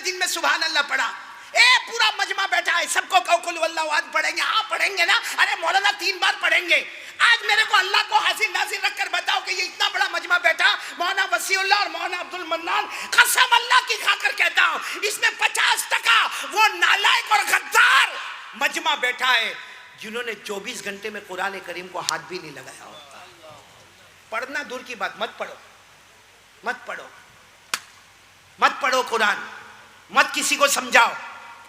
دن میں سبحان اللہ پڑھا. پورا مجمع بیٹھا ہے, سب کو کہو قل هو اللہ احد پڑھیں گے. ہاں پڑھیں گے نا. ارے مولانا 3 بار پڑھیں گے. آج میرے کو اللہ کو حاضر ناظر رکھ کر بتاؤ کہ یہ اتنا بڑا مجمع بیٹھا, مولانا وسیع اللہ اور مولانا عبد المنان, قسم اللہ کی کھا کر کہتا ہوں اس میں 50% وہ نالائق اور غدار مجمع بیٹھا ہے جنہوں نے 24 گھنٹے میں قرآن کریم کو ہاتھ بھی نہیں لگایا ہوتا. پڑھنا دور کی بات, مت پڑھو, مت پڑھو, مت پڑھو قرآن, مت کسی کو سمجھاؤ.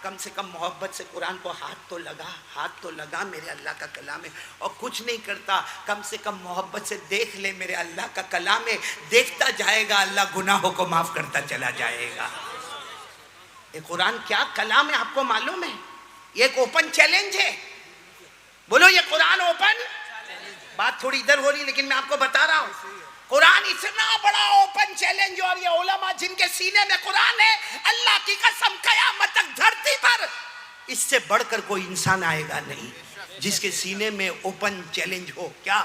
کم سے کم محبت سے قرآن کو ہاتھ تو لگا, ہاتھ تو لگا, میرے اللہ کا کلام ہے. اور کچھ نہیں کرتا, کم سے کم محبت سے دیکھ لے, میرے اللہ کا کلام ہے. دیکھتا جائے گا اللہ گناہوں کو معاف کرتا چلا جائے گا. یہ قرآن کیا کلام ہے آپ کو معلوم ہے؟ یہ ایک اوپن چیلنج ہے. بولو یہ قرآن اوپن. بات تھوڑی ادھر ہو رہی لیکن میں آپ کو بتا رہا ہوں قرآن اتنا بڑا اوپن چیلنج. اور یہ علماء جن کے سینے میں قرآن ہے, اللہ کی قسم قیامت تک دھرتی پر اس سے بڑھ کر کوئی انسان آئے گا نہیں جس کے سینے میں اوپن چیلنج ہو. کیا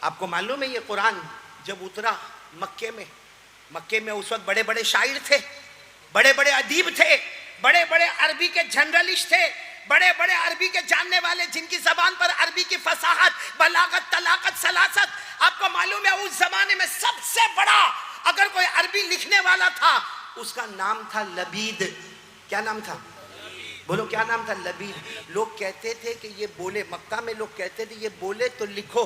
آپ کو معلوم ہے یہ قرآن جب اترا مکے میں اس وقت بڑے بڑے شاعر تھے, بڑے بڑے ادیب تھے, بڑے بڑے عربی کے جنرلسٹ تھے, بڑے بڑے عربی کے جاننے والے جن کی زبان پر عربی کی فصاحت, بلاغت, طلاقت, سلاست. آپ کو معلوم ہے اس زمانے میں سب سے بڑا اگر کوئی عربی لکھنے والا تھا اس کا نام تھا لبید. کیا نام تھا؟ بولو کیا نام تھا؟ لبید. لوگ کہتے تھے کہ یہ بولے, مکہ میں لوگ کہتے تھے یہ بولے تو لکھو,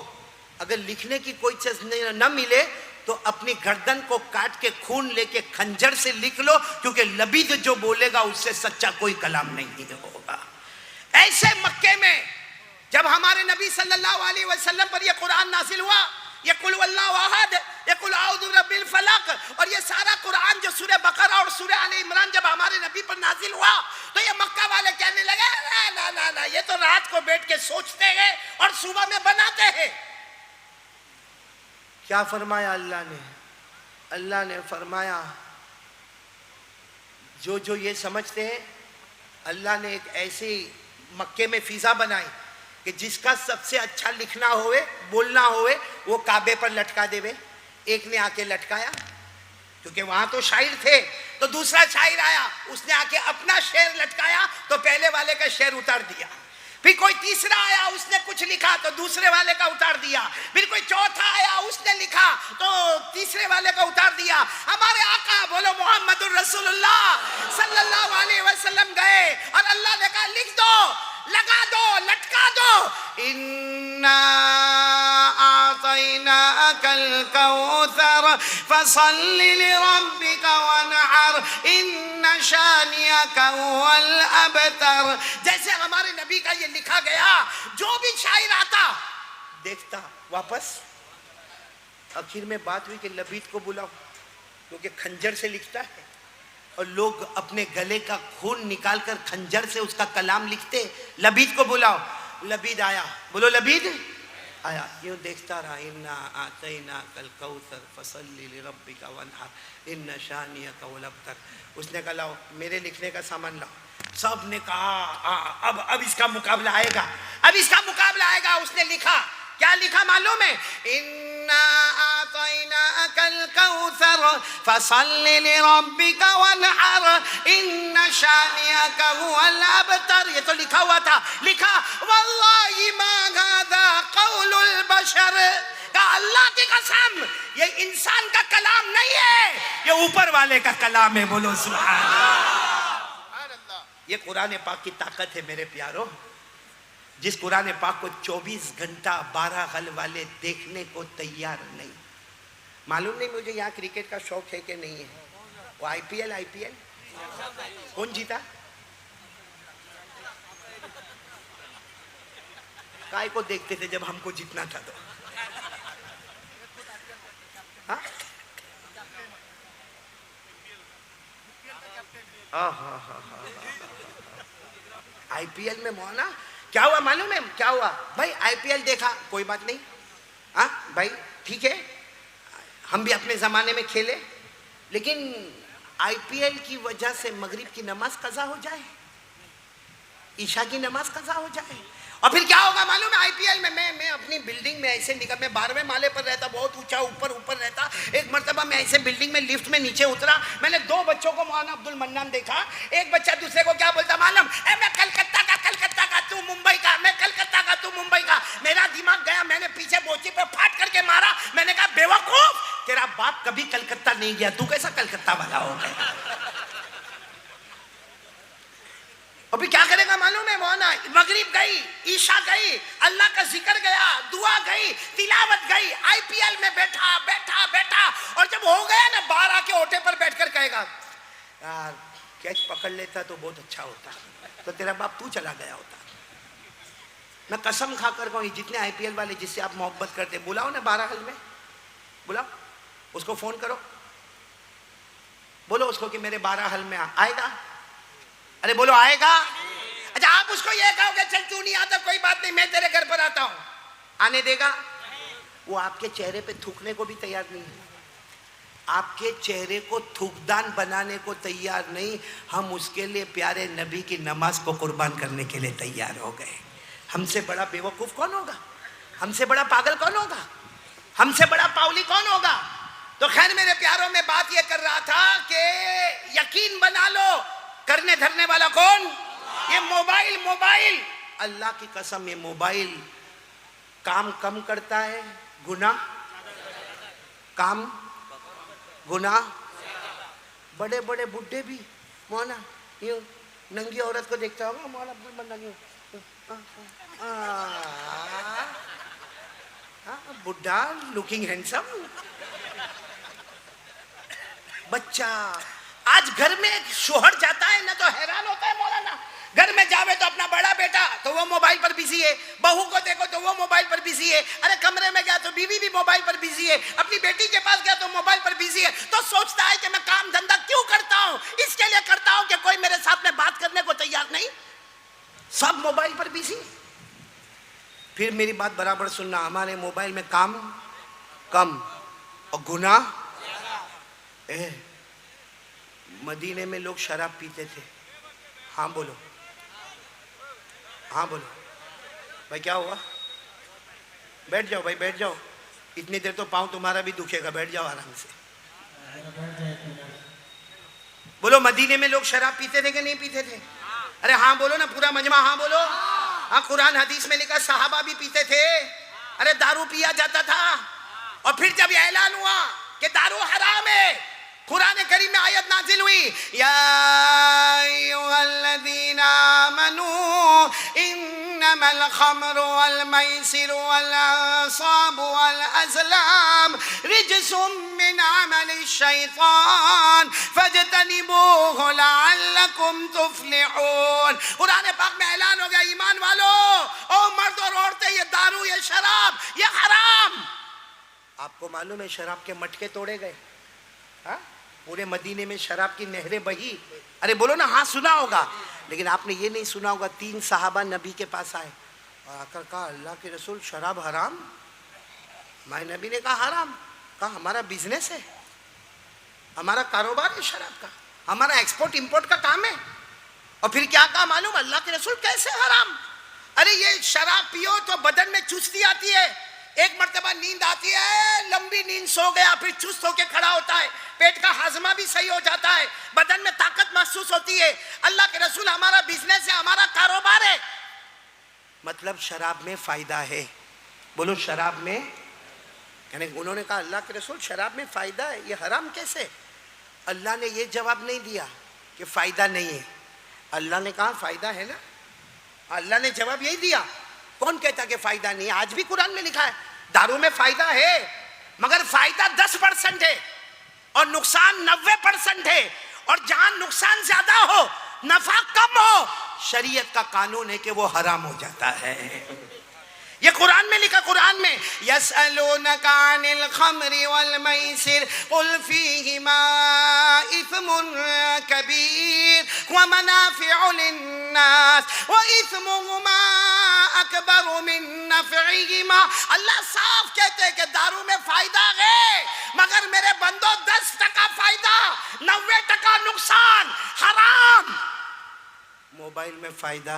اگر لکھنے کی کوئی چیز نہ ملے تو اپنی گردن کو کاٹ کے خون لے کے خنجر سے لکھ لو, کیونکہ لبید جو بولے گا اس سے سچا کوئی کلام نہیں ہوگا. ایسے مکے میں جب ہمارے نبی صلی اللہ علیہ وسلم پر یہ قرآن نازل ہوا, یہ قل هو اللہ احد, یہ قل اعوذ برب الفلق, اور یہ سارا قرآن جو سورہ بقرہ اور سورہ آل عمران جب ہمارے نبی پر نازل ہوا تو یہ مکہ والے کہنے لگے نا یہ تو رات کو بیٹھ کے سوچتے ہیں اور صبح میں بناتے ہیں. کیا فرمایا اللہ نے؟ اللہ نے فرمایا جو یہ سمجھتے ہیں, اللہ نے ایک ایسی مکے میں فضا بنائی کہ جس کا سب سے اچھا لکھنا ہوئے, بولنا ہوئے, وہ کعبے پر لٹکا دے. ایک نے آ کے لٹکایا, کیونکہ وہاں تو شاعر تھے, تو دوسرا شاعر آیا, اس نے آ کے اپنا شعر لٹکایا تو پہلے والے کا شعر اتار دیا. پھر کوئی تیسرا آیا, اس نے کچھ لکھا تو دوسرے والے کا اتار دیا. پھر کوئی چوتھا آیا, اس نے لکھا تو تیسرے والے کا اتار دیا. ہمارے آقا بولو محمد الرسول اللہ صلی اللہ علیہ وسلم گئے اور اللہ نے کہا لکھ دو, لگا دو, لٹکا دو. اِنَّا أَعْطَيْنَاكَ الْكَوْثَرَ فَصَلِّ لِرَبِّكَ وَانْحَرْ إِنَّ شَانِئَكَ هُوَ الْأَبْتَرُ. جیسے ہمارے نبی کا یہ لکھا گیا, جو بھی شاعر آتا دیکھتا واپس. آخر میں بات ہوئی کہ لبید کو بلاؤ, کیونکہ خنجر سے لکھتا ہے اور لوگ اپنے گلے کا خون نکال کر خنجر سے اس کا کلام لکھتے. لبید کو بلاؤ. لبید آیا, بولو لبید آیا. یوں دیکھتا رہا, اِنَّا أَعْطَيْنَاكَ الْكَوْثَرَ فَصَلِّ لِرَبِّكَ وَانْحَرْ إِنَّ شَانِئَكَ هُوَ الْأَبْتَرُ. اس نے کہا لاؤ میرے لکھنے کا سامان لاؤ. سب نے کہا اب اس کا مقابلہ آئے گا, اب اس کا مقابلہ آئے گا. اس نے لکھا, کیا لکھا معلوم ہے؟ اِنَّا أَعْطَيْنَاكَ الْكَوْثَرَ فَصَلِّ لِرَبِّكَ وَانْحَرْ إِنَّ شَانِئَكَ هُوَ الْأَبْتَرُ. یہ تو لکھا ہوا تھا. لکھا وَاللَّهِ مَا هَذَا قَوْلُ الْبَشَرِ, کہا اللہ کی قسم یہ انسان کا کلام نہیں ہے, یہ اوپر والے کا کلام ہے. بولو سبحان اللہ. یہ قرآن پاک کی طاقت ہے میرے پیارو. جس قرآن پاک کو 24 گھنٹہ 12 غل والے دیکھنے کو تیار نہیں. معلوم نہیں مجھے یہاں کرکٹ کا شوق ہے کہ نہیں ہے. وہ آئی پی ایل کون جیتا؟ کائے کو دیکھتے تھے جب ہم کو جیتنا تھا تو. آئی پی ایل میں مولانا کیا ہوا معلوم ہے کیا ہوا بھائی؟ آئی پی ایل دیکھا, کوئی بات نہیں, ہاں بھائی ٹھیک ہے, ہم بھی اپنے زمانے میں کھیلے, لیکن آئی پی ایل کی وجہ سے مغرب کی نماز قضا ہو جائے, عشاء کی نماز قضا ہو جائے, اور پھر کیا ہوگا معلوم ہے؟ آئی پی ایل میں میں اپنی بلڈنگ میں ایسے نکل، میں 12ویں مالے پر رہتا، بہت اونچا اوپر رہتا. ایک مرتبہ میں ایسے بلڈنگ میں لفٹ میں نیچے اترا، میں نے 2 بچوں کو مولانا عبد المنان دیکھا. ایک بچہ دوسرے کو کیا بولتا معلوم؟ اے میں کلکتہ کا تو ممبئی کا، میں کلکتہ کا تو ممبئی کا. میرا دماغ گیا، میں نے پیچھے بوچی پہ پھاٹ کر کے مارا. میں نے کہا بیوقوف، تیرا باپ کبھی کلکتہ نہیں گیا، تو کیسا کلکتہ والا ہو گیا؟ ابھی کیا کرے گا معلوم ہے مولانا؟ مغرب گئی، عشاء گئی، اللہ کا ذکر گیا، دعا گئی، تلاوت گئی، آئی پی ایل میں بیٹھا اور جب ہو گیا نا، باہر آ کے اوٹے پر بیٹھ کر کہے گا یار کیچ پکڑ لیتا تو بہت اچھا ہوتا، تو تیرا باپ تو چلا گیا ہوتا. میں قسم کھا کر کہوں، جتنے آئی پی ایل والے جس سے آپ محبت کرتے، بلاؤ نا 12 حل میں، بلاؤ اس کو، فون کرو، بولو اس کو کہ میرے 12 حل میں آئے گا. ارے بولو آئے گا. اچھا آپ اس کو یہ کہو کہ چل تو نہیں آتا کوئی بات نہیں، میں تیرے گھر پر آتا ہوں، آنے دے گا؟ وہ آپ کے چہرے پہ تھوکنے کو بھی تیار نہیں ہے، آپ کے چہرے کو تھوکدان بنانے کو تیار نہیں. ہم اس کے لیے پیارے نبی کی نماز کو قربان کرنے کے لیے تیار ہو گئے. ہم سے بڑا بیوقوف کون ہوگا؟ ہم سے بڑا پاگل کون ہوگا؟ ہم سے بڑا پاولی کون ہوگا؟ تو خیر میرے پیاروں، میں بات یہ کر رہا تھا کہ یقین بنا لو، کرنے دھرنے والا کون؟ یہ موبائل. اللہ کی قسم یہ موبائل کام کم کرتا ہے، گناہ کام، گناہ. بڑے بڑے بڈھے بھی مولانا یوں ننگی عورت کو دیکھتا ہوگا مولانا عبد المنان، بڈھا لوکنگ ہینڈسم بچہ. آج گھر میں شوہر جاتا ہے نا تو حیران ہوتا ہے مولانا. گھر میں جاوے تو اپنا بڑا بیٹا تو وہ موبائل پر بزی ہے، بہو کو دیکھو تو وہ موبائل پر بزی ہے، ارے کمرے میں گیا تو بیوی بھی موبائل پر بزی ہے، اپنی بیٹی کے پاس گیا تو موبائل پر بزی ہے. تو سوچتا ہے کہ میں کام دھندا کیوں کرتا ہوں؟ اس کے لیے کرتا ہوں کہ کوئی میرے ساتھ میں بات کرنے کو تیار نہیں، سب موبائل پر بزی. پھر میری بات برابر سننا، ہمارے موبائل میں کام کم اور گناہ. مدینے میں لوگ شراب پیتے تھے، ہاں بولو، ہاں بولو بھائی. کیا ہوا؟ بیٹھ جاؤ بھائی، بیٹھ جاؤ، اتنی دیر تو پاؤں تمہارا بھی دکھے گا، بیٹھ جاؤ آرام سے. بولو مدینے میں لوگ شراب پیتے تھے کہ نہیں پیتے تھے؟ ارے ہاں بولو نا پورا مجمع، ہاں بولو. ہاں قرآن حدیث میں لکھا صحابہ بھی پیتے تھے. ارے دارو پیا جاتا تھا، اور پھر جب یہ اعلان ہوا کہ دارو حرام ہے، قرآن کریم میں آیت نازل ہوئی، یا ایھا الذین آمنوا انما الخمر والمیسر والانصاب والازلام رجس من عمل الشیطان فاجتنبوه لعلکم تفلحون. قرآن پاک میں اعلان ہو گیا ایمان والو، او مرد اور عورتیں، یہ دارو، یہ شراب، یہ حرام. آپ کو معلوم ہے شراب کے مٹکے توڑے گئے، ہاں پورے مدینے میں شراب کی نہریں بہی. ارے بولو نا ہاں سنا ہوگا. لیکن آپ نے یہ نہیں سنا ہوگا 3 صحابہ نبی کے پاس آئے اور آ کر کہا اللہ کے رسول شراب حرام؟ ہمارے نبی نے کہا حرام. کہا ہمارا بزنس ہے، ہمارا کاروبار ہے شراب کا، ہمارا ایکسپورٹ امپورٹ کا کام ہے. اور پھر کیا کہا معلوم؟ اللہ کے رسول کیسے حرام؟ ارے یہ شراب پیو تو بدن میں چستی آتی ہے، ایک مرتبہ نیند آتی ہے، لمبی نیند سو گیا، پھر چست ہو کے کھڑا ہوتا ہے، پیٹ کا ہاضمہ بھی صحیح ہو جاتا ہے، بدن میں طاقت محسوس ہوتی ہے. اللہ کے رسول ہمارا بزنس ہے، ہمارا کاروبار ہے. مطلب شراب میں فائدہ ہے. بولو شراب میں، یعنی انہوں نے کہا اللہ کے رسول شراب میں فائدہ ہے، یہ حرام کیسے؟ اللہ نے یہ جواب نہیں دیا کہ فائدہ نہیں ہے، اللہ نے کہا فائدہ ہے نا. اللہ نے جواب یہی دیا. کون کہتا کہ فائدہ نہیں ہے؟ آج بھی قرآن میں لکھا ہے دارو میں فائدہ ہے، مگر فائدہ 10% ہے اور نقصان 90% ہے. اور جہاں نقصان زیادہ ہو نفع کم ہو، شریعت کا قانون ہے کہ وہ حرام ہو جاتا ہے. یہ قرآن میں لکھا. قرآن میں یسألونک عن الخمر والمیسر قل فیہما اثم کبیر ومنافع للناس واثمہما اکبر من نفعہما. اللہ صاف کہتے ہیں کہ دارو میں فائدہ ہے، مگر میرے بندو 10% فائدہ 90% نقصان. حرام. موبائل میں فائدہ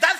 10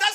10